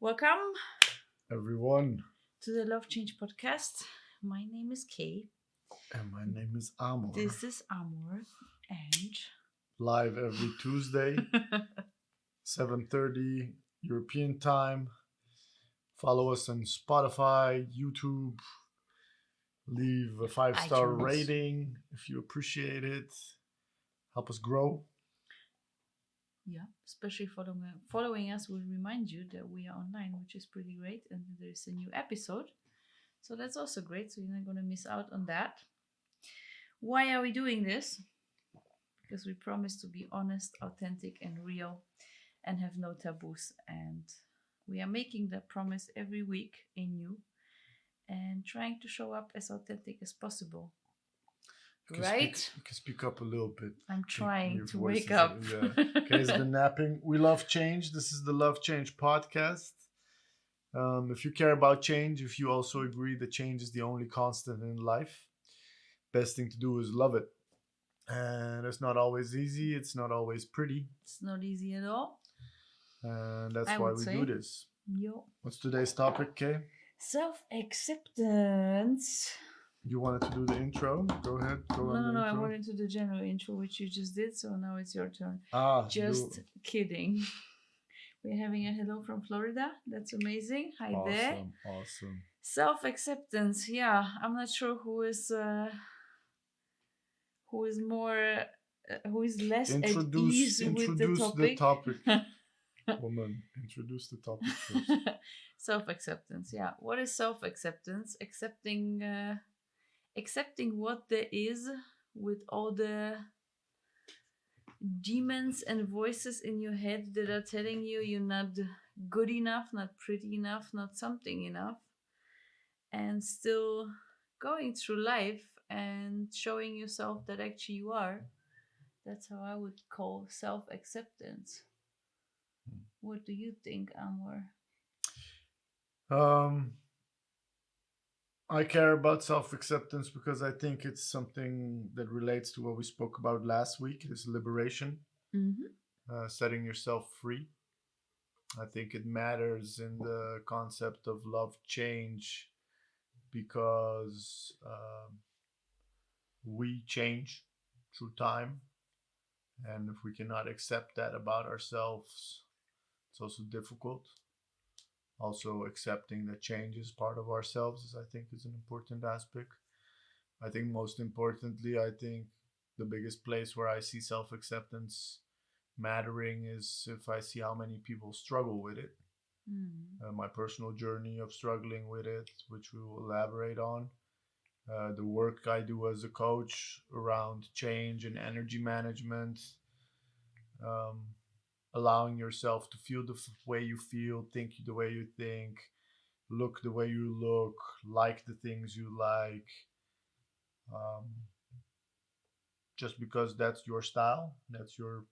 Welcome Everyone, to the Love Change podcast. My name is Kay. and my name is Amor. This is Amor, and Live every Tuesday, 7:30 European time. Follow us on Spotify, YouTube. Leave a 5-star iTunes. rating if you appreciate it. Help us grow. Yeah, especially following us will remind you that we are online, which is pretty great, and there is a new episode. So that's also great. So you're not going to miss out on that. Why are we doing this? Because we promise to be honest, authentic, and real, and have no taboos. And we are making that promise every week anew, and trying to show up as authentic as possible. Right? You can speak up a little bit. I'm trying Your to voice wake is- up. Yeah. Kay's been napping. We love change. This is the Love Change podcast. If you care about change, if you also agree that change is the only constant in life, best thing to do is love it. And it's not always easy. It's not always pretty. It's not easy at all. And that's I why would we say. do this. Yo. What's today's topic, Kay? Self-acceptance. You wanted to do the intro? Go ahead. Go on the No, I intro. wanted to do the general intro, which you just did, so now it's your turn. Just Kidding. We're having a hello from Florida. That's amazing. Hi there. Awesome. Self-acceptance. Yeah, I'm not sure who is less at ease with the topic. Woman, introduce the topic first. Self-acceptance. Yeah. What is self-acceptance? Accepting what there is with all the demons and voices in your head that are telling you you're not good enough, not pretty enough, not something enough, and still going through life and showing yourself that actually you are. That's how I would call self-acceptance. What do you think, Amor? I care about self-acceptance because I think it's something that relates to what we spoke about last week, is liberation, setting yourself free. I think it matters in the concept of love change because we change through time. And if we cannot accept that about ourselves, it's also difficult. Also, accepting that change is part of ourselves, I think, is an important aspect. I think most importantly, I think the biggest place where I see self-acceptance mattering is if I see how many people struggle with it. My personal journey of struggling with it, which we will elaborate on. The work I do as a coach around change and energy management. Allowing yourself to feel the way you feel, think the way you think, look the way you look, like the things you like. Just because that's your style, that's your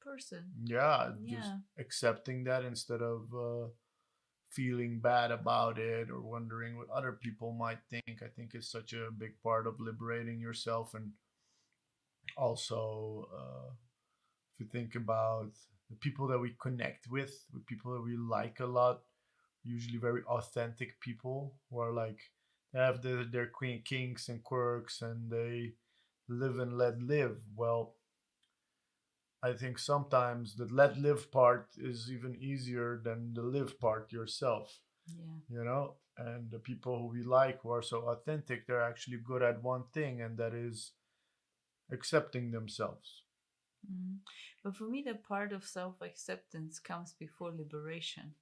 person. Just accepting that instead of feeling bad about it or wondering what other people might think. I think it's such a big part of liberating yourself. And also if you think about the people that we connect with people that we like a lot, usually very authentic people who are like, they have their kinks and quirks and they live and let live. Well, I think sometimes the let live part is even easier than the live part yourself. Yeah. And the people who we like who are so authentic, they're actually good at one thing, and that is accepting themselves. But for me, the part of self-acceptance comes before liberation.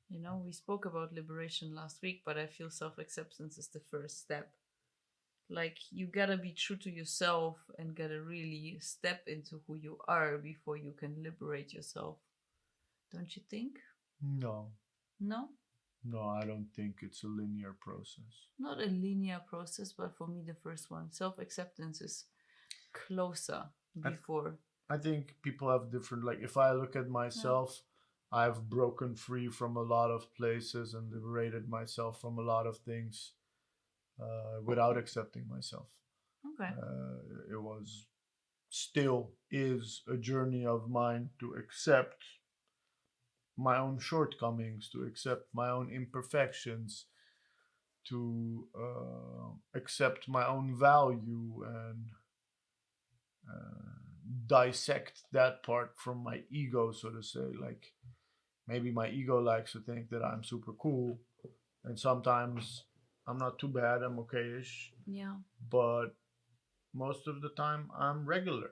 We spoke about liberation last week, but I feel self-acceptance is the first step. Like, you gotta be true to yourself and gotta really step into who you are before you can liberate yourself. Don't you think? No, I don't think it's a linear process. Not a linear process, but for me, the first one. Self-acceptance is closer before. I think people have different, like, if I look at myself, I've broken free from a lot of places and liberated myself from a lot of things without accepting myself. Okay. It was, still is a journey of mine to accept my own shortcomings, to accept my own imperfections, to accept my own value and dissect that part from my ego, so to say. Like maybe my ego likes to think that I'm super cool, and sometimes I'm not too bad, I'm okay-ish, Yeah. but most of the time I'm regular.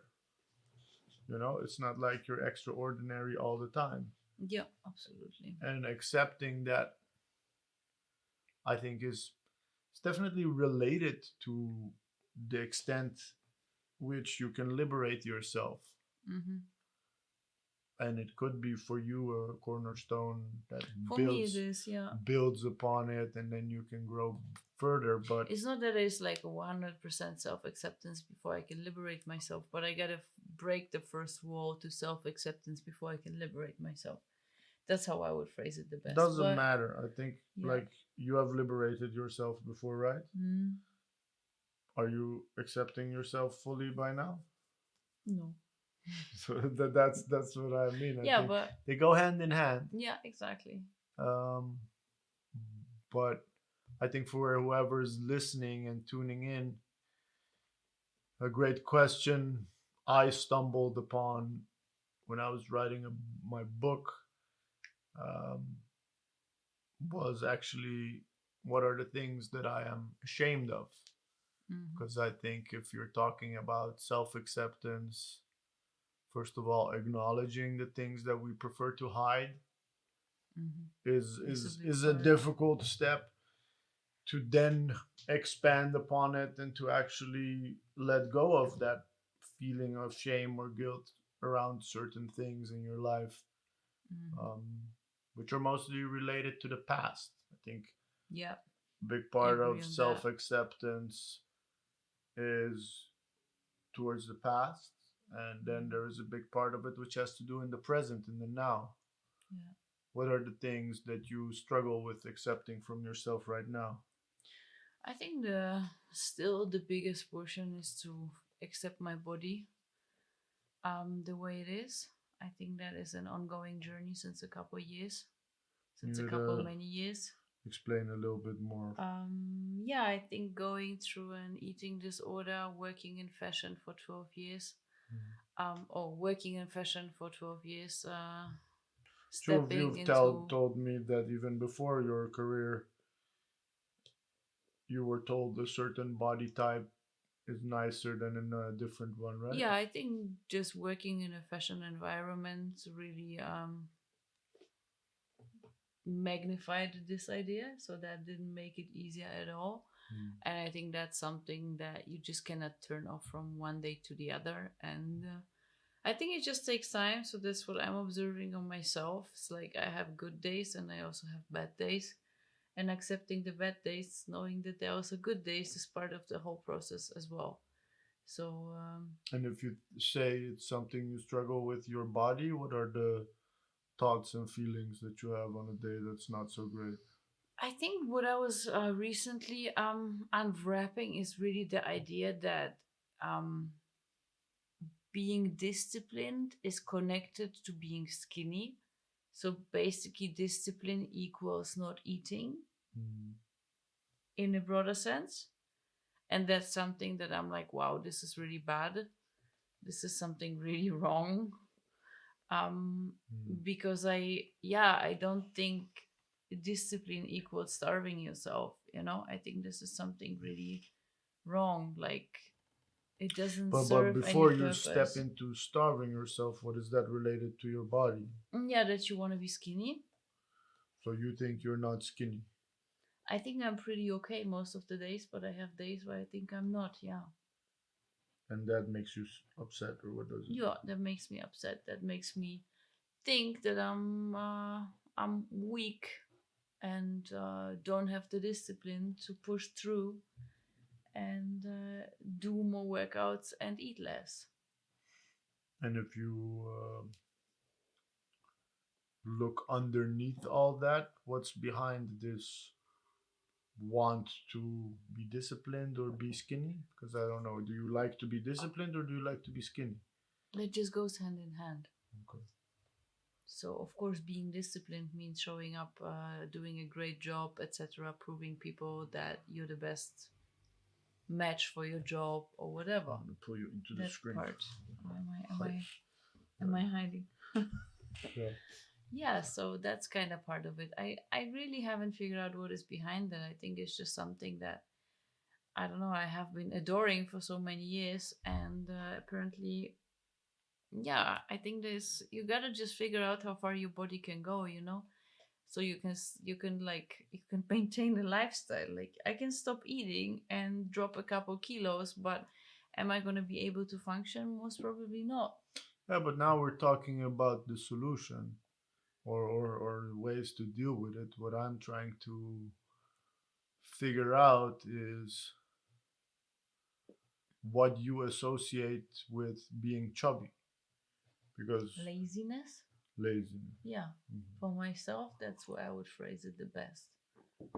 You know, it's not like you're extraordinary all the time. Yeah, absolutely. And accepting that, I think, is it's definitely related to the extent which you can liberate yourself. Hmm. And it could be for you a cornerstone that For me, it builds is, yeah. builds upon it, and then you can grow further. But It's not that it's like a 100% self acceptance before I can liberate myself, but I gotta break the first wall to self acceptance before I can liberate myself. That's how I would phrase it the best. doesn't But matter. I think yeah. like you have liberated yourself before, right? Mm, Are you accepting yourself fully by now? no. So that's what I mean. I Yeah, think but they go hand in hand. yeah, exactly. Um, but I think for whoever's listening and tuning in, a great question I stumbled upon when I was writing my book um, was actually what are the things that I am ashamed of? Hmm. Because I think if you're talking about self acceptance, first of all, acknowledging the things that we prefer to hide Hmm. is It's a is big is a part. difficult step to then expand upon it and to actually let go of that feeling of shame or guilt around certain things in your life, Hmm. um, which are mostly related to the past. I think Yeah, a big I part agree of on self that. acceptance is towards the past, and then Mm. there is a big part of it which has to do in the present, in the now. Yeah. What are the things that you struggle with accepting from yourself right now? I think the still the biggest portion is to accept my body the way it is. I think that is an ongoing journey since a couple years, Can since a you couple many years. explain a little bit more? Yeah, I think going through an eating disorder, working in fashion for 12 years, or working in fashion for 12 years, Two of stepping you into, told me that even before your career, you were told a certain body type is nicer than in a different one, right? yeah, I think just working in a fashion environment really magnified this idea, so that didn't make it easier at all. Mm. And I think that's something that you just cannot turn off from one day to the other. And I think it just takes time. So that's what I'm observing on myself. It's like I have good days and I also have bad days. And accepting the bad days, knowing that there are also good days, is part of the whole process as well. So And if you say it's something you struggle with your body, what are the thoughts and feelings that you have on a day that's not so great? I think what I was recently unwrapping is really the idea that um, being disciplined is connected to being skinny. So basically, discipline equals not eating Mm. in a broader sense. And that's something that I'm like, wow, this is really bad. This is something really wrong. Um, Mm. because I don't think discipline equals starving yourself. I think this is something really wrong. Like, it doesn't But serve any before you step purpose. into starving yourself, what is that related to your body? Yeah, that you want to be skinny. So you think you're not skinny, I think I'm pretty okay most of the days, but I have days where I think I'm not. Yeah. and that makes you upset, or what does it? Yeah, that makes me upset. That makes me think that I'm weak and don't have the discipline to push through and do more workouts and eat less. And if you look underneath all that, what's behind this want to be disciplined or be skinny? Because I don't know. Do you like to be disciplined or do you like to be skinny? That just goes hand in hand. Okay. So of course, being disciplined means showing up, doing a great job, etc., proving people that you're the best match for your job or whatever. I'm gonna pull you into the That screen. part. Am Hi. am I hiding? Yeah. Yeah, so that's kind of part of it. I really haven't figured out what is behind that. I think it's just something that I don't know. I have been adoring for so many years, and apparently, yeah, I think there's you gotta just figure out how far your body can go, so you can like you can maintain a lifestyle. Like I can stop eating and drop a couple kilos, but am I gonna be able to function? Most probably not. Yeah, but now we're talking about the solution or ways to deal with it. What I'm trying to figure out is what you associate with being chubby because Laziness. laziness. Yeah, for myself, that's where I would phrase it the best.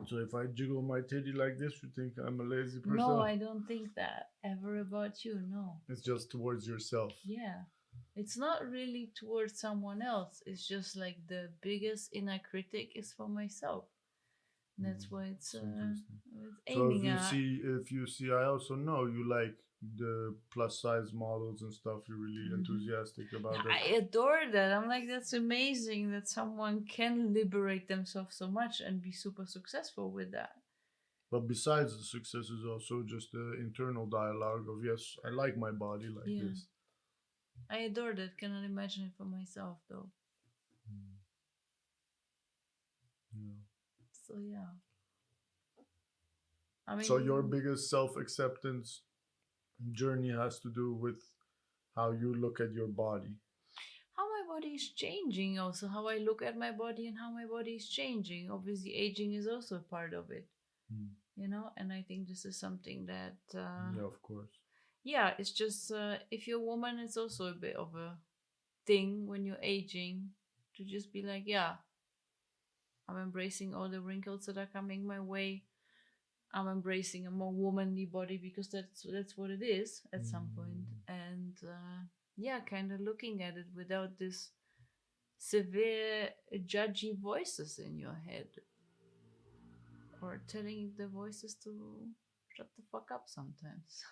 So if I jiggle my titty like this, you think I'm a lazy person? No, I don't think that ever about you. No. It's just towards yourself. Yeah. It's not really towards someone else. It's just like the biggest inner critic is for myself. And that's why it's interesting. it's So aiming at. if you see, I also know you like the plus size models and stuff. You're really enthusiastic about it. I adore that. I'm like, that's amazing that someone can liberate themselves so much and be super successful with that. But besides the success is also just the internal dialogue of yes, I like my body like this. I adore that. Cannot imagine it for myself though. Yeah. So yeah. I mean, So your biggest self acceptance journey has to do with how you look at your body. how my body is changing, also how I look at my body and how my body is changing. Obviously, aging is also a part of it, and I think this is something that, Yeah, of course. yeah, it's just if you're a woman, it's also a bit of a thing when you're aging to just be like, yeah, I'm embracing all the wrinkles that are coming my way. I'm embracing a more womanly body because that's what it is at some point. And yeah, kind of looking at it without this severe judgy voices in your head or telling the voices to shut the fuck up sometimes.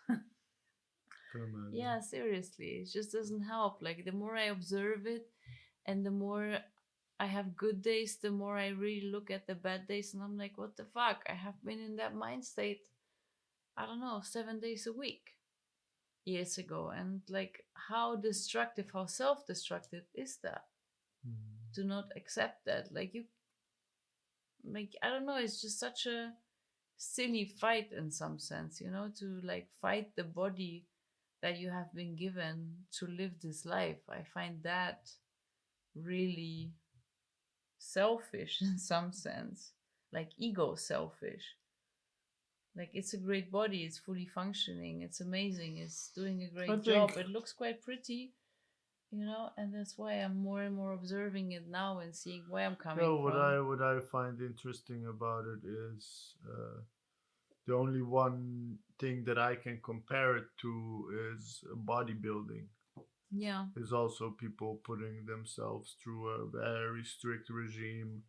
Yeah, seriously, it just doesn't help. Like the more I observe it and the more I have good days, the more I really look at the bad days and I'm like, what the fuck? I have been in that mind state, I don't know, 7 days a week years ago. And like, how destructive, how self destructive is that? To not accept that. Like, I don't know, it's just such a silly fight in some sense, to like fight the body that you have been given to live this life. I find that really selfish in some sense, like ego selfish. Like it's a great body, it's fully functioning, it's amazing, it's doing a great job, it looks quite pretty, and that's why I'm more and more observing it now and seeing where I'm coming from. What I find interesting about it is the only one thing that I can compare it to is bodybuilding. Yeah. Is also people putting themselves through a very strict regime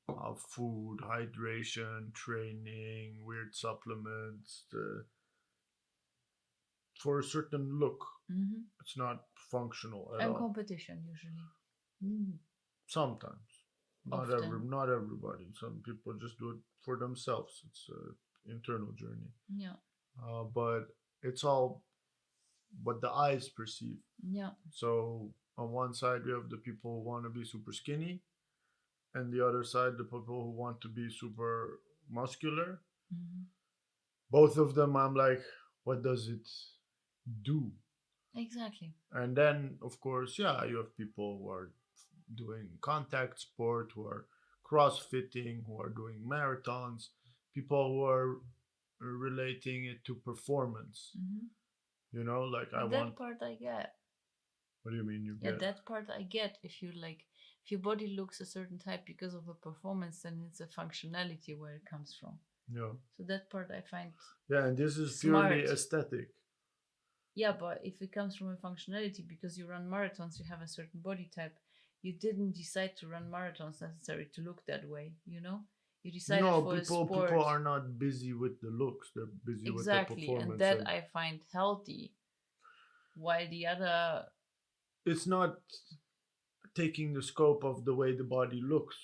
of food, hydration, training, weird supplements for a certain look. It's not functional at all. And competition usually. Sometimes, not everybody. Some people just do it for themselves. It's an internal journey. Yeah. But it's all what the eyes perceive. Yeah. So on one side you have the people who want to be super skinny, and the other side the people who want to be super muscular. Both of them, I'm like, what does it do? Exactly. And then of course, yeah, you have people who are doing contact sport, who are crossfitting, who are doing marathons, people who are relating it to performance. Like that part I get. What do you mean you get? That part I get. If your body looks a certain type because of a performance, then it's a functionality where it comes from. Yeah. So that part I find. Yeah, and this is smart. purely aesthetic. Yeah, but if it comes from a functionality because you run marathons, you have a certain body type. You didn't decide to run marathons necessarily to look that way, you know? You decided No, for a people sport. are not busy with the looks. They're busy with the Exactly, and performance, that and I find healthy. While the other, it's not taking the scope of the way the body looks.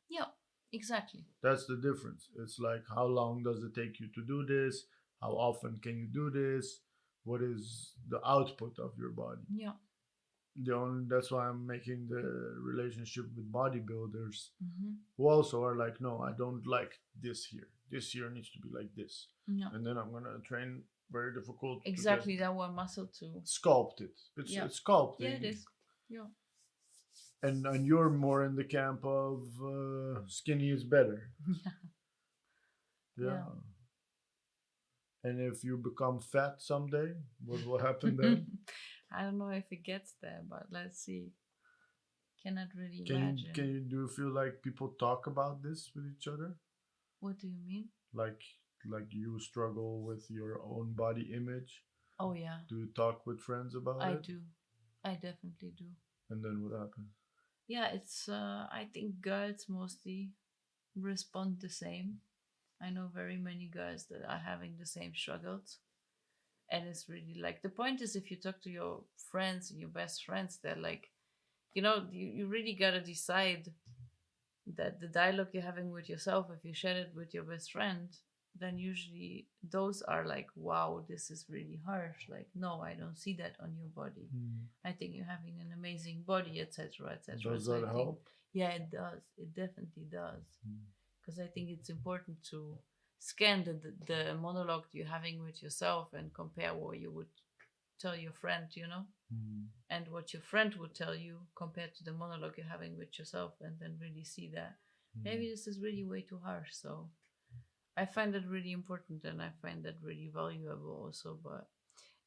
yeah, exactly. That's the difference. It's like, how long does it take you to do this? How often can you do this? What is the output of your body? Yeah. That's why I'm making the relationship with bodybuilders Mm-hmm. who also are like, no, I don't like this here. This here needs to be like this. Yeah. And then I'm gonna train very difficult Exactly, to that one muscle too. sculpt it. Yeah. It's sculpting. Yeah, it is. Yeah. And you're more in the camp of skinny is better. Yeah. Yeah. And if you become fat someday, what will happen then? I don't know if it gets there, but let's see. Cannot really Can imagine. you do you feel like people talk about this with each other? What do you mean? Like you struggle with your own body image? Oh yeah. Do you talk with friends about I it? do. I definitely do. And then what happens? Yeah, it's I think girls mostly respond the same. I know very many girls that are having the same struggles. And it's really like, the point is, if you talk to your friends, your best friends, they're like, you really gotta decide that the dialogue you're having with yourself, if you share it with your best friend, then usually those are like, wow, this is really harsh. Like, no, I don't see that on your body. I think you're having an amazing body, etc., etc. Does that help? Yeah, it does. It definitely does. Because I think it's important to scan the monologue you're having with yourself and compare what you would tell your friend, and what your friend would tell you compared to the monologue you're having with yourself, and then really see that maybe this is really way too harsh. So I find that really important, and I find that really valuable also. But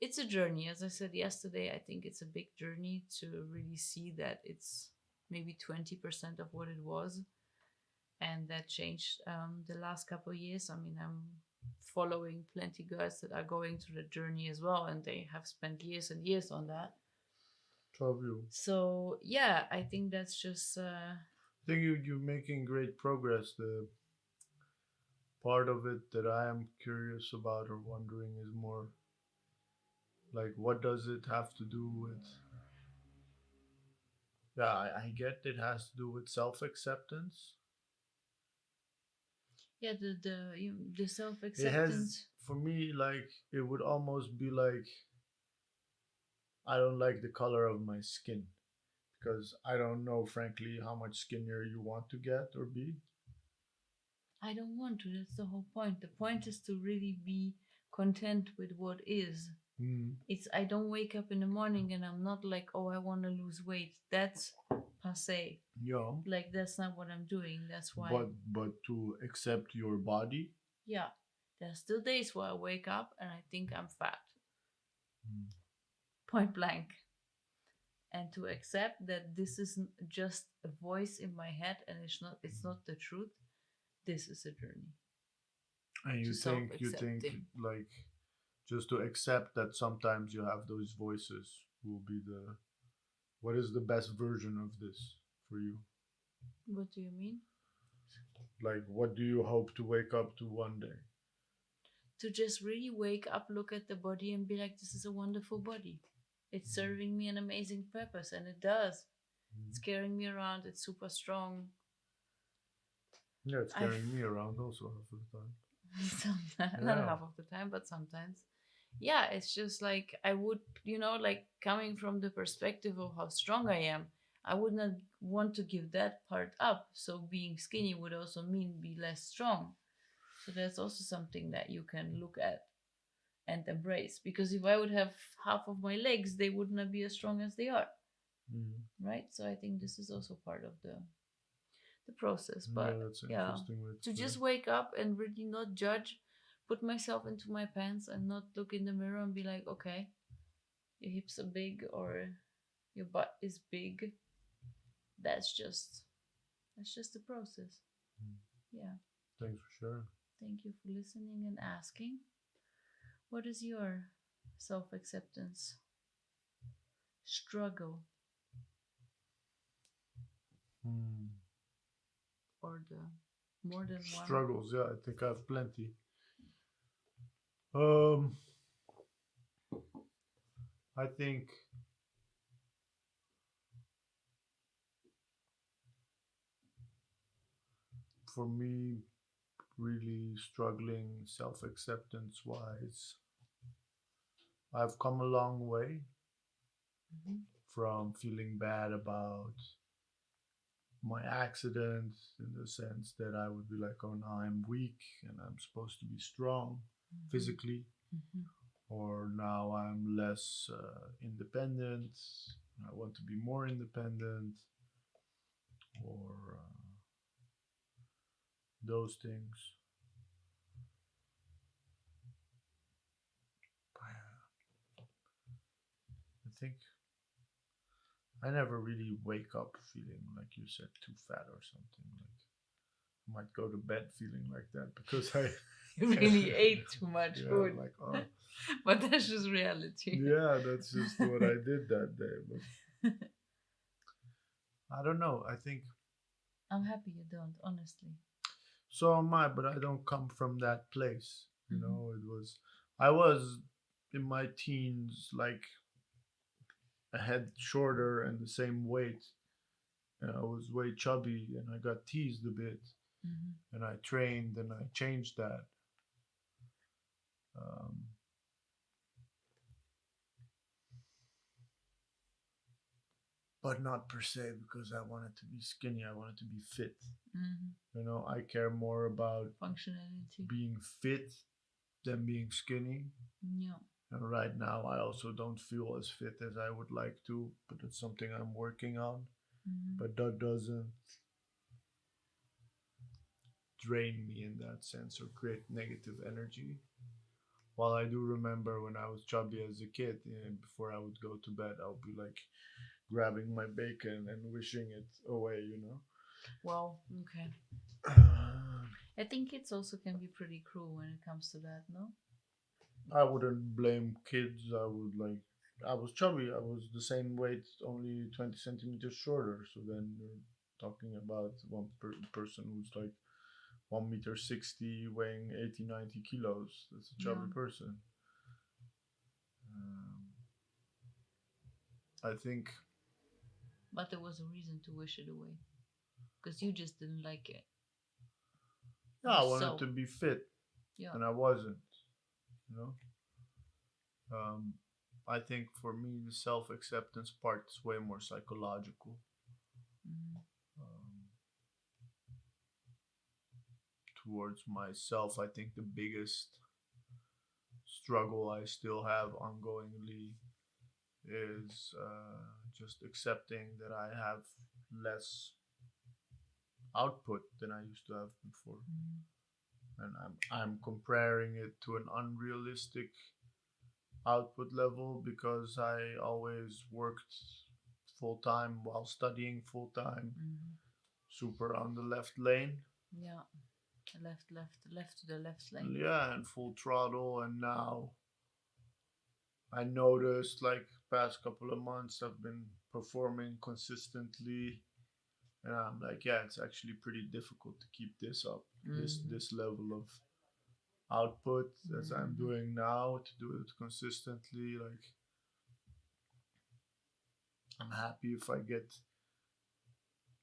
it's a journey. As I said yesterday, I think it's a big journey to really see that it's maybe 20% of what it was. And that changed the last couple of years. I mean, I'm following plenty girls that are going through the journey as well, and they have spent years and years on that. 12 you. So yeah, I think that's just. I think you're making great progress. The part of it that I am curious about or wondering is more like, what does it have to do with? Yeah, I get it has to do with self-acceptance. Yeah, the self It has, acceptance. for me, like, it would almost be like, I don't like the color of my skin because I don't know, frankly, how much skinnier you want to get or be. I don't want to. That's the whole point. The point is to really be content with what is. It's, I don't wake up in the morning and I'm not like, oh, I want to lose weight. That's passe. Yeah. Like, that's not what I'm doing. That's why. But to accept your body. Yeah, there's still days where I wake up and I think I'm fat. Point blank. And to accept that this isn't just a voice in my head and it's not the truth. This is a journey. And you think like, just to accept that sometimes you have those voices will be what is the best version of this for you? What do you mean? Like, what do you hope to wake up to one day? To just really wake up, look at the body and be like, this is a wonderful body. It's serving me an amazing purpose, and it does. It's carrying me around. It's super strong. Yeah, it's carrying me around also half of the time. Sometimes, not half of the time, but sometimes. Yeah, it's just like, I would, like, coming from the perspective of how strong I am, I would not want to give that part up. So being skinny would also mean be less strong. So that's also something that you can look at and embrace. Because if I would have half of my legs, they would not be as strong as they are. Right? So I think this is also part of the process. But yeah, to just wake up and really not judge, put myself into my pants and not look in the mirror and be like, okay, your hips are big or your butt is big. That's just the process. Yeah. Thanks for sharing. Thank you for listening and asking. What is your self-acceptance struggle? Hmm. or the more than one? Struggles, yeah, I think I have plenty. Um, I think for me, really struggling self acceptance wise, I've come a long way Mm-hmm. from feeling bad about my accident in the sense that I would be like, oh, now I'm weak and I'm supposed to be strong Mm-hmm. physically, Mm-hmm. or now I'm less independent. I want to be more independent, or those things. I think I never really wake up feeling like you said too fat or something. Like I might go to bed feeling like that because I You really ate too much yeah, food. like oh But that's just reality. yeah, that's just what I did that day. But I don't know. I think I'm happy you don't, honestly. so am I, but I don't come from that place. You Mm-hmm. know, I was in my teens like a head shorter and the same weight. And I was way chubby and I got teased a bit. Mm-hmm. And I trained and I changed that. Um, but not per se because I wanted to be skinny. I wanted to be fit. Mm-hmm. You know, I care more about Functionality. being fit than being skinny. Yeah. And right now, I also don't feel as fit as I would like to, but it's something I'm working on. Mm-hmm. But that doesn't drain me in that sense or create negative energy. While I do remember when I was chubby as a kid, before I would go to bed, I'll be like grabbing my bacon and wishing it away, you know? Well, okay. I think kids also can be pretty cruel when it comes to that, no? I wouldn't blame kids. I would like, I was chubby. I was the same weight, only 20 centimeters shorter. So then you're talking about person who's like 1 meter 60, weighing 80, 90 kilos. That's a Yeah. chubby person. Um, I think, But there was a reason to wish it away. Because you just didn't like it yeah, I wanted yourself. to be fit Yeah. and I wasn't, you know? Um, I think for me, the self acceptance part is way more psychological. Mm-hmm. Um, Towards myself, I think the biggest struggle I still have ongoingly is just accepting that I have less output than I used to have before, Mm-hmm. and I'm comparing it to an unrealistic output level because I always worked full time while studying full time, Mm-hmm. super on the left lane, Yeah. Left to the left lane. yeah, and full throttle, and now I noticed like past couple of months I've been performing consistently and I'm like, yeah, it's actually pretty difficult to keep this up, Mm-hmm. this level of output as I'm Mm-hmm. doing now to do it consistently. Like I'm happy if I get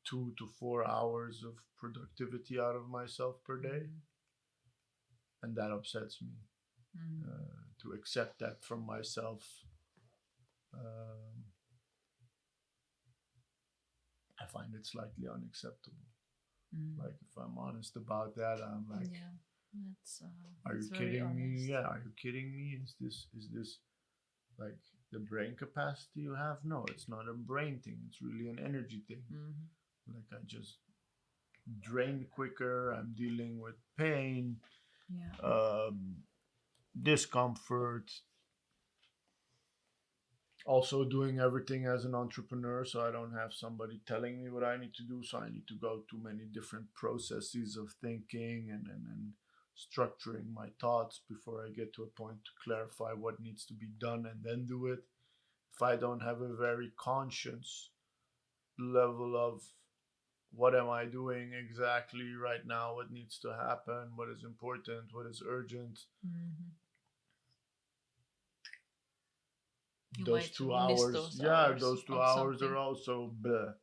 2 to 4 hours of productivity out of myself per day, Mm-hmm. and that upsets me. Mm-hmm. To accept that from myself, um, I find it slightly unacceptable. Mm-hmm. Like if I'm honest about that, I'm like, Yeah. are you That's very kidding me? honest. Yeah, are you kidding me? Is this like the brain capacity you have? No, it's not a brain thing. It's really an energy thing. Mm-hmm. Like I just drain quicker. I'm dealing with pain, Yeah. um, discomfort. Also doing everything as an entrepreneur, so I don't have somebody telling me what I need to do. So I need to go through many different processes of thinking and structuring my thoughts before I get to a point to clarify what needs to be done and then do it. If I don't have a very conscious level of what am I doing exactly right now, what needs to happen, what is important, what is urgent. Mm-hmm. You Those might 2 hours, miss those yeah, hours those two on hours something. are also bleh.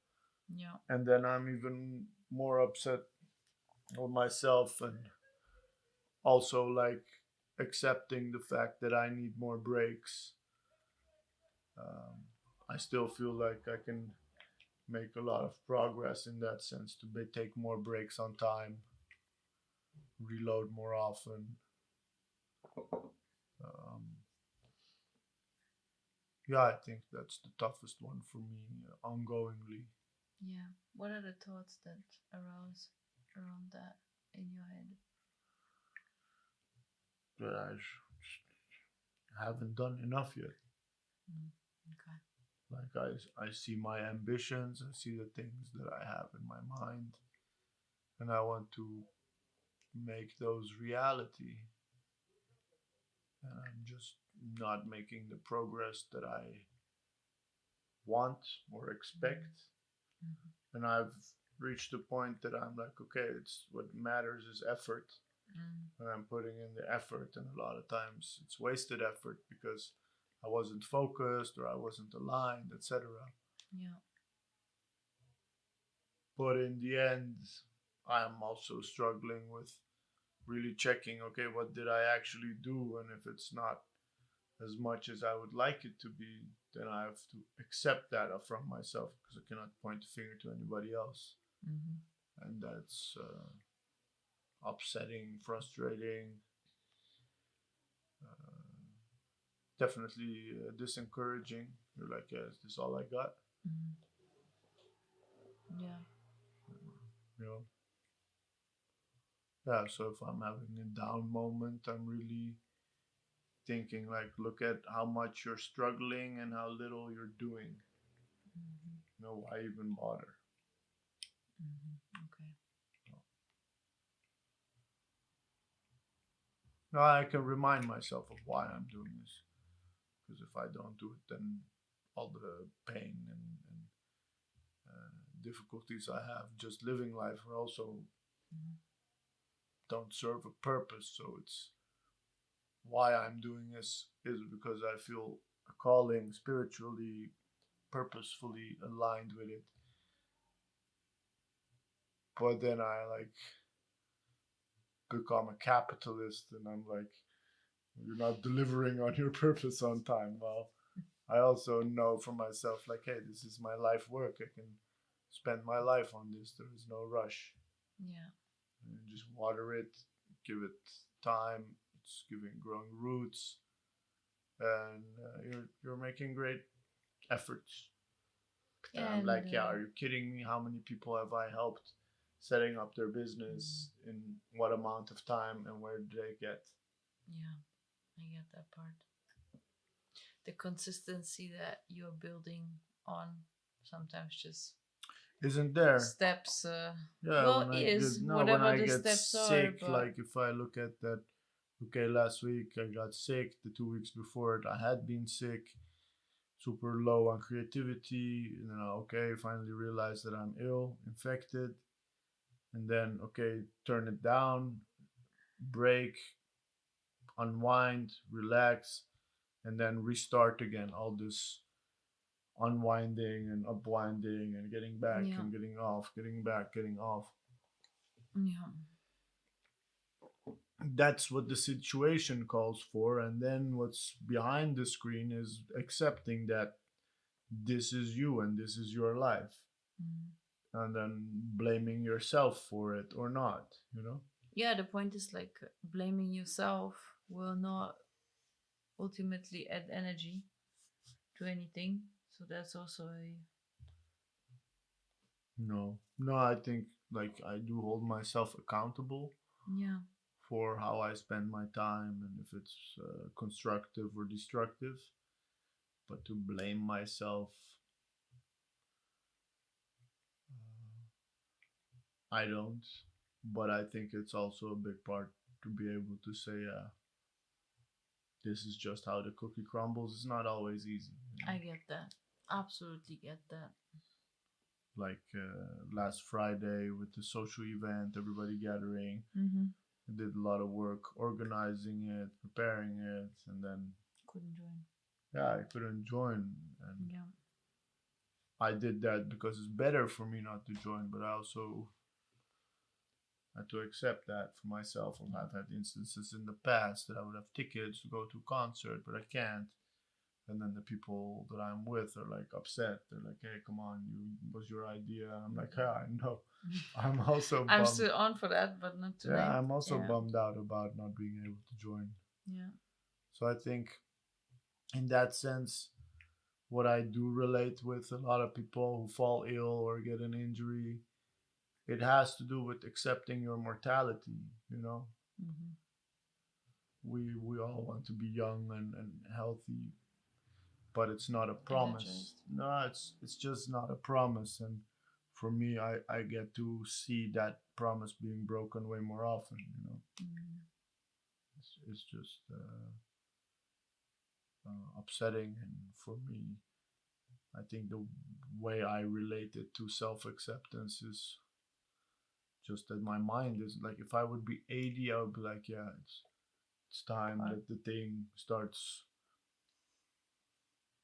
Yeah. And then I'm even more upset with myself, and also like accepting the fact that I need more breaks. I still feel like I can make a lot of progress in that sense to take more breaks on time, reload more often. Um, yeah, I think that's the toughest one for me ongoingly. Yeah. What are the thoughts that arouse around that in your head? That haven't done enough yet. Mm. Okay. Like I see my ambitions, I see the things that I have in my mind, and I want to make those reality. And I'm just not making the progress that I want or expect. Mm-hmm. And I've reached a point that I'm like, okay, it's what matters is effort. Mm. And I'm putting in the effort, and a lot of times it's wasted effort because I wasn't focused or I wasn't aligned, etc. Yeah. But in the end, I'm also struggling with really checking, okay, what did I actually do? And if it's not as much as I would like it to be, then I have to accept that from myself, because I cannot point the finger to anybody else. Mm-hmm. And that's upsetting, frustrating, uh, definitely disencouraging. You're like, yeah, is this all I got? Mm-hmm. Yeah. You know? Yeah, so if I'm having a down moment, I'm really thinking like, look at how much you're struggling and how little you're doing. Mm-hmm. You know, why even bother? Mm-hmm. Okay. No, I can remind myself of why I'm doing this. Because if I don't do it, then all the pain and difficulties I have just living life are also Mm-hmm. don't serve a purpose. So it's why I'm doing this is because I feel a calling, spiritually, purposefully aligned with it. But then I like become a capitalist, and I'm like, you're not delivering on your purpose on time. Well, I also know for myself, like, hey, this is my life work. I can spend my life on this. There is no rush. Yeah. And just water it, give it time. It's growing roots, and you're making great efforts. And I'm And like, yeah, are you kidding me? How many people have I helped setting up their business in what amount of time, and where did they get? yeah, I get that part. The consistency that you're building on sometimes just Isn't there? steps. Yeah, Well, when I get is no, when whatever I the get steps are, sick, but like if I look at that, okay, last week I got sick. The 2 weeks before it, I had been sick, super low on creativity. And then okay, finally realized that I'm ill, infected, and then okay, turn it down, break, unwind, relax, and then restart again. All this unwinding and upwinding and getting back yeah, and getting off, getting back, getting off. yeah, That's what the situation calls for. And then what's behind the screen is accepting that this is you and this is your life, mm. and then blaming yourself for it or not, you know? Yeah. The point is like blaming yourself will not ultimately add energy to anything. So that's also a No, I think like I do hold myself accountable yeah, for how I spend my time and if it's constructive or destructive. But to blame myself, I don't. But I think it's also a big part to be able to say, this is just how the cookie crumbles. It's not always easy. I get that. Absolutely get that. like last Friday with the social event, everybody gathering. Mm-hmm. I did a lot of work organizing it, preparing it, and then Couldn't join. yeah, I couldn't join, and Yeah. I did that because it's better for me not to join, but I also had to accept that for myself. I've had instances in the past that I would have tickets to go to a concert, but I can't. And then the people that I'm with are like upset. They're like, "Hey, come on, was your idea?" I'm like, "Yeah, I know." I'm also I'm bummed. still on for that, but not Yeah, tonight. I'm also Yeah. bummed out about not being able to join. Yeah. So I think in that sense, what I do relate with a lot of people who fall ill or get an injury, it has to do with accepting your mortality. You know, Mm-hmm. we all want to be young and healthy, but it's not a promise. Energized. No, it's just not a promise. And for me, I get to see that promise being broken way more often. You know, Mm-hmm. it's just upsetting. And for me, I think the way I relate it to self acceptance is just that my mind is like, if I would be 80, I would be like, yeah, it's time that the thing starts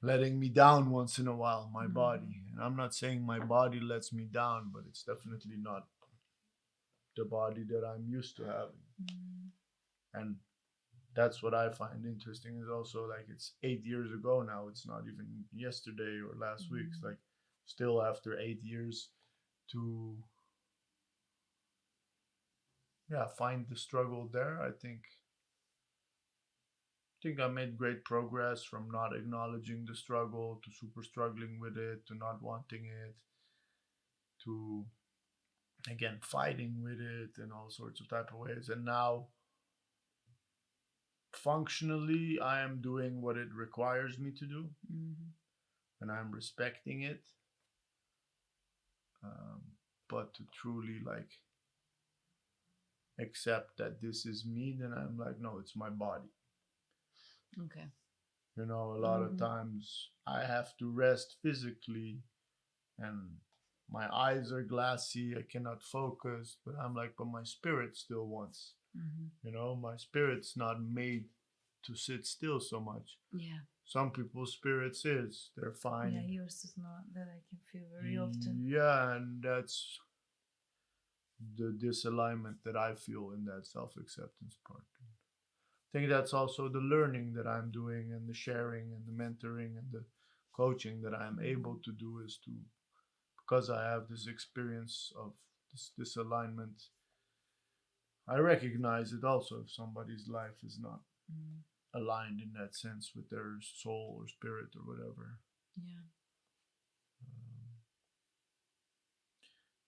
letting me down once in a while, my body. And I'm not saying my body lets me down, but it's definitely not the body that I'm used to having. Mm-hmm. And that's what I find interesting is also like it's 8 years ago now. It's not even yesterday or last week. It's like still after 8 years to find the struggle there. I think I made great progress from not acknowledging the struggle to super struggling with it to not wanting it to again fighting with it in all sorts of type of ways. And now functionally I am doing what it requires me to do, Mm-hmm. and I'm respecting it. um, but to truly like accept that this is me, then I'm like, no, it's my body. Okay. You know, a lot of times I have to rest physically and my eyes are glassy, I cannot focus, but I'm like, but my spirit still wants. Mm-hmm. You know, my spirit's not made to sit still so much. Yeah. Some people's spirits is, they're fine. Yeah, yours is not that I can feel very often. Yeah, and that's the disalignment that I feel in that self acceptance part. I think that's also the learning that I'm doing and the sharing and the mentoring and the coaching that I'm able to do is to, because I have this experience of this disalignment, I recognize it also if somebody's life is not aligned in that sense with their soul or spirit or whatever. Yeah.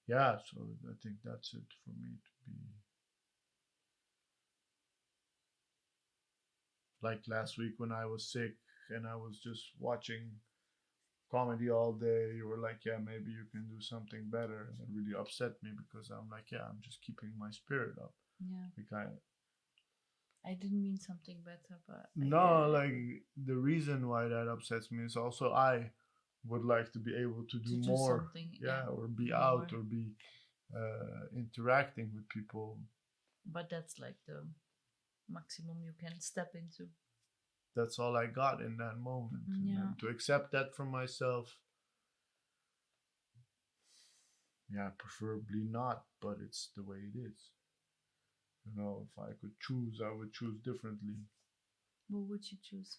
Yeah, so I think that's it for me to be. Like last week when I was sick and I was just watching comedy all day, you were like, yeah, maybe you can do something better. And it really upset me because I'm like, yeah, I'm just keeping my spirit up. Yeah. Like I didn't mean something better, but no, like the reason why that upsets me is also I would like to be able to do more. something. Yeah, or be more. out or be interacting with people. But that's like the maximum you can step into. That's all I got in that moment. Yeah. And to accept that from myself, yeah, preferably not, but it's the way it is. You know, if I could choose, I would choose differently. What would you choose?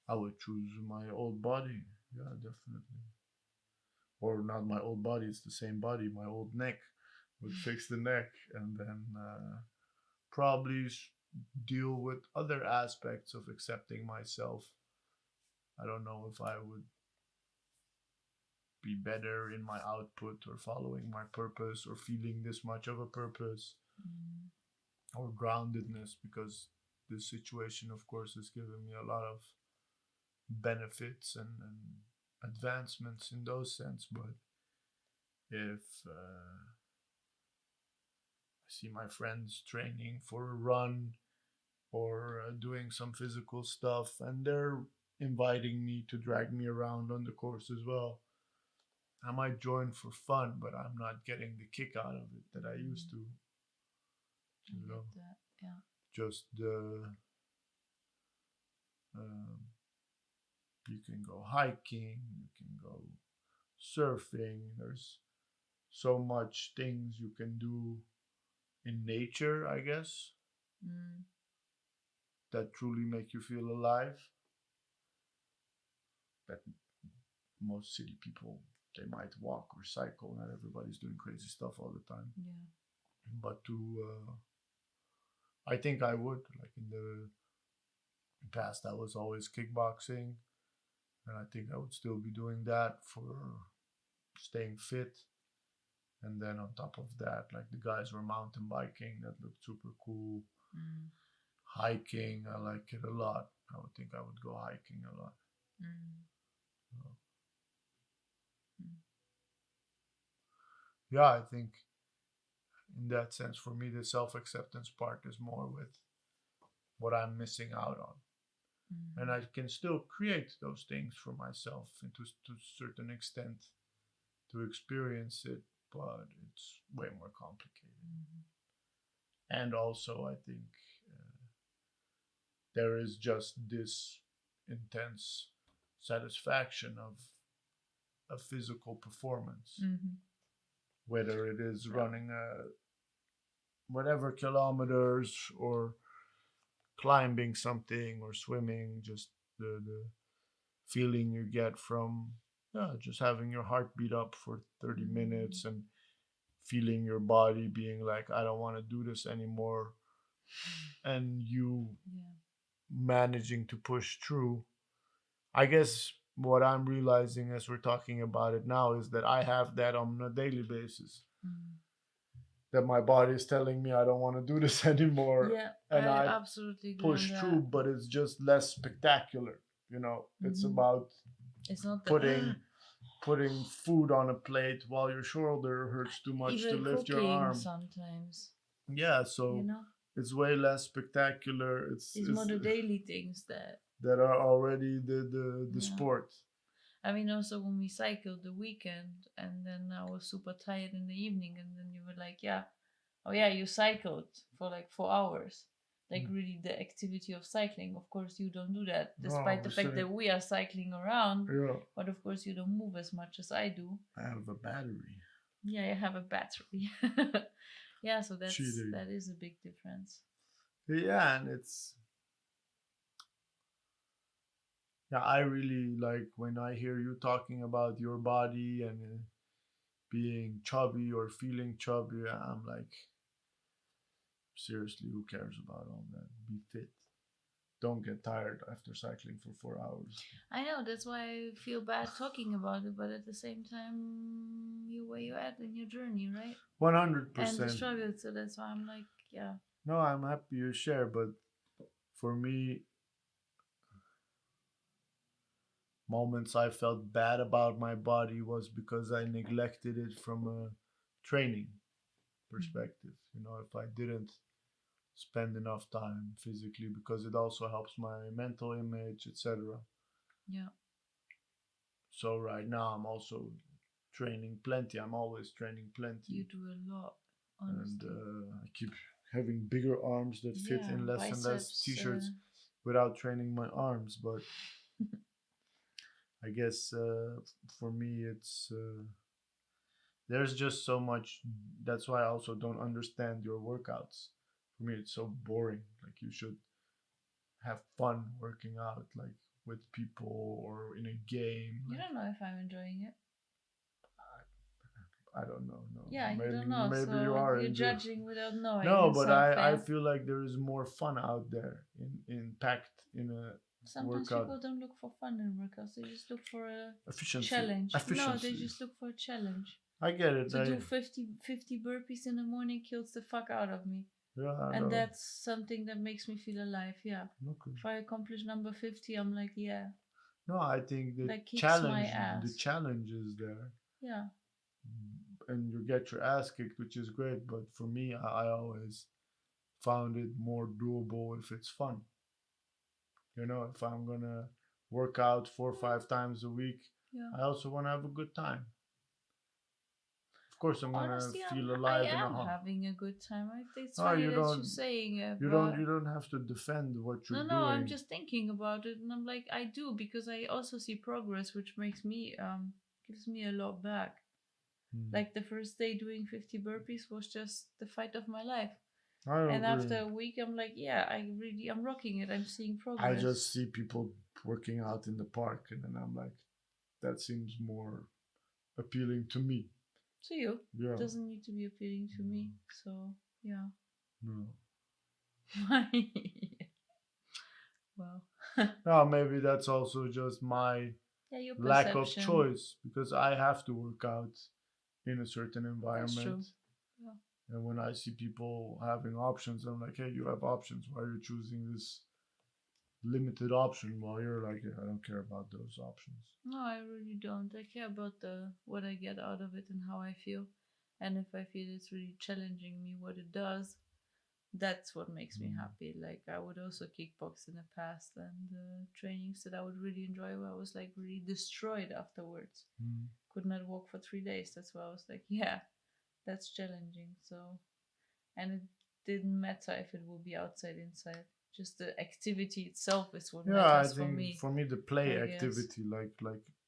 I would choose my old body. Yeah, definitely. Or not my old body, it's the same body. My old neck would fix the neck and then probably deal with other aspects of accepting myself. I don't know if I would be better in my output or following my purpose or feeling this much of a purpose or groundedness, because this situation, of course, has given me a lot of benefits and advancements in those sense. But if I see my friends training for a run or doing some physical stuff and they're inviting me to drag me around on the course as well, I might join for fun, but I'm not getting the kick out of it that I used to. I You know, get that. Yeah. just the um, you can go hiking, you can go surfing. There's so much things you can do in nature, I guess, Mm. that truly make you feel alive. That most city people, they might walk or cycle. Not everybody's doing crazy stuff all the time. Yeah. But I think I would, like in the past, I was always kickboxing, and I think I would still be doing that for staying fit. And then on top of that, like the guys were mountain biking, that looked super cool. Mm. Hiking, I like it a lot. I would think I would go hiking a lot. Mm. So, Mm. yeah, I think in that sense, for me, the self acceptance part is more with what I'm missing out on. And I can still create those things for myself and to a certain extent to experience it, but it's way more complicated. Mm. And also, I think there is just this intense satisfaction of a physical performance, Mm-hmm. whether it is running whatever kilometers or climbing something or swimming, just the feeling you get from just having your heart beat up for 30 minutes and feeling your body being like, I don't want to do this anymore. And you managing to push through. I guess what I'm realizing as we're talking about it now is that I have that on a daily basis. Mm. That my body is telling me I don't want to do this anymore. Yeah, And I I absolutely agree push on that. through, but it's just less spectacular. It's about It's not putting food on a plate while your shoulder hurts too much to even lift your cooking arm. sometimes. Yeah, so it's way less spectacular. It's more the daily things that are already the sport. I mean, also when we cycled the weekend, and then I was super tired in the evening, and then you were like, "Yeah, oh yeah, you cycled for like 4 hours." Like really, the activity of cycling. Of course, you don't do that, despite the fact that we are cycling around. Yeah. But of course, you don't move as much as I do. I have a battery. Yeah, I have a battery. Yeah, so that is a big difference. Yeah, and I really like when I hear you talking about your body and being chubby or feeling chubby. I'm like, seriously, who cares about all that? Be fit. Don't get tired after cycling for 4 hours. I know, that's why I feel bad talking about it, but at the same time, where you at in your journey, right? 100%. And the struggle, so that's why I'm like, yeah. No, I'm happy you share, but for me, moments I felt bad about my body was because I neglected it from a training perspective. If I didn't spend enough time physically, because it also helps my mental image, etc. Yeah. So right now I'm also training plenty. I'm always training plenty. You do a lot, honestly. And I keep having bigger arms that fit in less biceps, and less t-shirts without training my arms. But I guess for me it's there's just so much. That's why I also don't understand your workouts. For me it's so boring. Like you should have fun working out, like with people or in a game. You don't know if I'm enjoying it. I don't know. No. Yeah, you don't know. Maybe so you are. You're judging without knowing. No, but I feel like there is more fun out there in packed in a Sometimes workout. People don't look for fun in workouts. They just look for a efficiency. Challenge. No, they just look for a challenge. I get it. To do 50 burpees in the morning kills the fuck out of me. Yeah, and that's something that makes me feel alive. Yeah. Okay. If I accomplish number 50, I'm like, yeah. No, I think the challenge is there. Yeah. And you get your ass kicked, which is great. But for me, I always found it more doable if it's fun. If I'm gonna work out 4 or 5 times a week, I also want to have a good time. Of course, I'm gonna Honestly, feel I alive in a am heart. having a good time. I think it's Oh, funny you that you're don't. saying it, You but don't. You don't have to defend what you're no, no, I'm doing. just thinking about it, and I'm like, I do because I also see progress, which makes me gives me a lot back. Hmm. Like the first day doing 50 burpees was just the fight of my life, I and agree. after a week, I'm like, yeah, I'm rocking it. I'm seeing I progress. just see people working out in the park, and then I'm like, that seems more appealing to me. To you, Yeah. doesn't need to be appealing to me. So yeah. No. Well, No, maybe that's also just my yeah, your lack of perception. choice because I have to work out in a certain That's true. environment. Yeah. And when I see people having options, I'm like, hey, you have options. Why are you choosing this limited option? While you're like, yeah, I don't care about those options. No, I really don't. I care about the what I get out of it and how I feel. And if I feel it's really challenging me what it does, that's what makes me happy. Like I would also kickbox in the past and trainings that I would really enjoy where I was like really destroyed afterwards. Mm. Could not walk for 3 days. That's why I was like, yeah, that's challenging. So and it didn't matter if it would be outside, inside. Just the activity itself is what Yeah, I matters think for me the play I guess. activity, like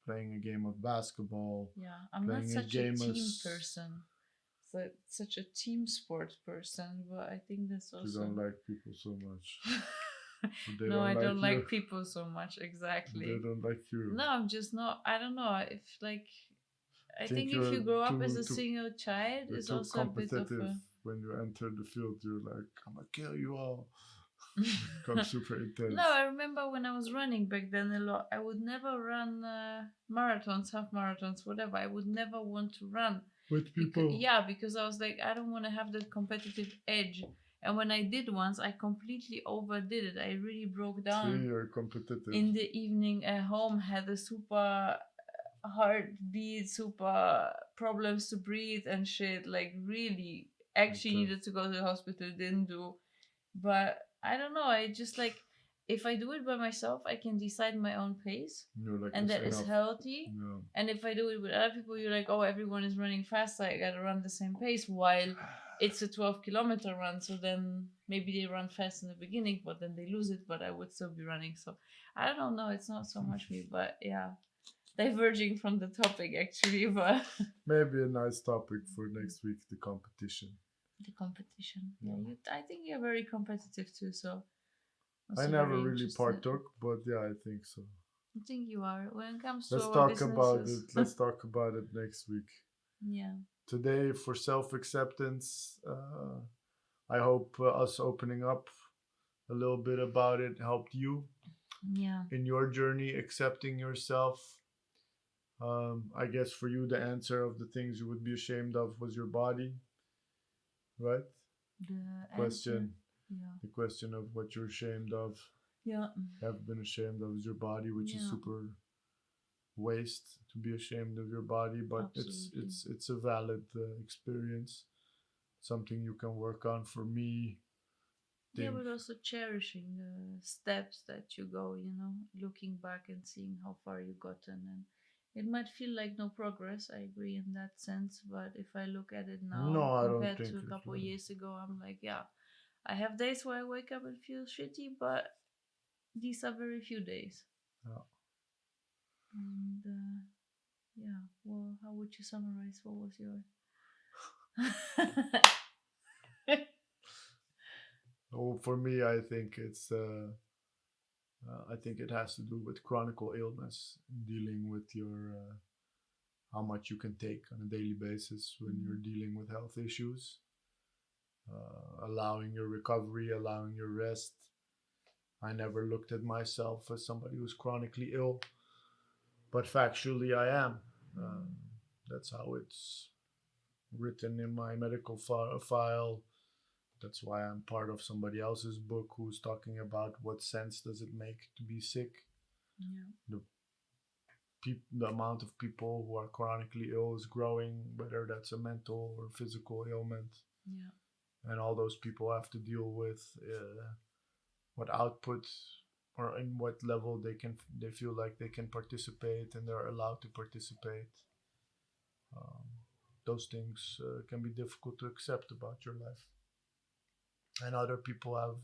playing a game of basketball, Yeah, I'm not playing a such a game of team person. So such a team sport person, but I think that's you also. don't like people so much. They No, don't I like don't you. like people so much. They Exactly. don't like you. No, I'm just not. I don't know. If like, I Think think if you're you grow up as a too single child, you're it's too also a bit of competitive. a. When you enter the field, you're like, I'm gonna kill you all. Becomes super intense. No, I remember when I was running back then a lot. I would never run marathons, half marathons, whatever. I would never want to run. With people. Yeah, because I was like, I don't want to have that competitive edge. And when I did once, I completely overdid it. I really broke down. See, you're competitive. In the evening at home, had a super heartbeat, super problems to breathe and shit. Like really, actually Okay. needed to go to the hospital. Didn't do, but I don't know. I just like if I do it by myself, I can decide my own pace, You're like, and "That's that is enough." healthy. Yeah. And if I do it with other people, you're like, oh, everyone is running faster. I gotta run the same pace. While it's a 12-kilometer run, so then maybe they run fast in the beginning, but then they lose it. But I would still be running. So I don't know. It's not so much me, but yeah, diverging from the topic actually. But Maybe a nice topic for next week, the competition. the competition. Yeah, Yeah. I think you're very competitive too. So I also never very really interested. partook, but yeah, I think so. I think you are when it comes to Let's our talk about it. businesses. Let's talk about it next week. Yeah. Today, for self acceptance, I hope us opening up a little bit about it helped you Yeah. in your journey accepting yourself. I guess for you, the answer of the things you would be ashamed of was your body, right? The Question. answer. Yeah. The question of what you're ashamed of, Yeah. have been ashamed of, is your body, which is Yeah. super waste to be ashamed of your body, but Absolutely. it's a valid experience, something you can work on. For me, Yeah, but also cherishing the steps that you go, looking back and seeing how far you gotten. And it might feel like no progress, I agree in that sense. But if I look at it now no, I don't compared think to a couple of years ago, I'm like, yeah, I have days where I wake up and feel shitty, but these are very few days. Yeah. And yeah, well, how would you summarize? What was your. Oh, for me, I think I think it has to do with chronic illness, dealing with your how much you can take on a daily basis when you're dealing with health issues, allowing your recovery, allowing your rest. I never looked at myself as somebody who's chronically ill, but factually I am. That's how it's written in my medical file. That's why I'm part of somebody else's book who's talking about what sense does it make to be sick. Yeah. The amount of people who are chronically ill is growing, whether that's a mental or physical ailment. Yeah. And all those people have to deal with what output or in what level they feel like they can participate and they're allowed to participate. those things can be difficult to accept about your life. And other people have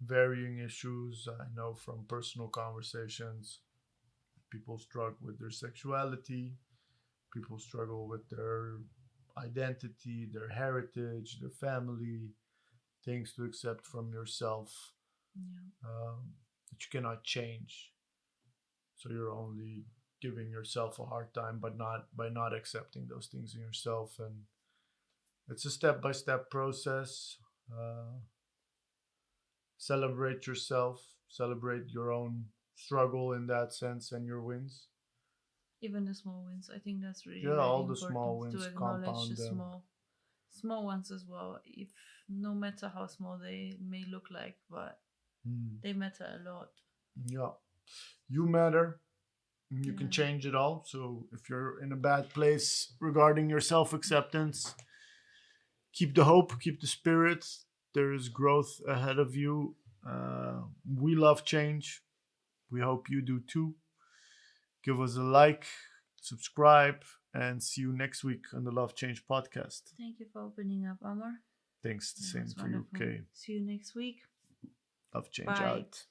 varying issues. I know from personal conversations, people struggle with their sexuality, people struggle with their identity, their heritage, their family, things to accept from yourself that you cannot change. So you're only giving yourself a hard time, but not by not accepting those things in yourself. And it's a step-by-step process. Celebrate yourself, celebrate your own struggle in that sense and your wins. Even the small wins. I think that's really, Yeah, really all the important small to wins acknowledge compound the them. small ones as well. If no matter how small they may look like, but they matter a lot. Yeah, you matter. You can Yeah. change it all. So if you're in a bad place regarding your self acceptance, keep the hope, keep the spirit. There is growth ahead of you. We love change. We hope you do too. Give us a like, subscribe, and see you next week on the Love Change podcast. Thank you for opening up, Amor. Thanks, the That same was for you. wonderful. Okay. See you next week. Love Change Bye. out.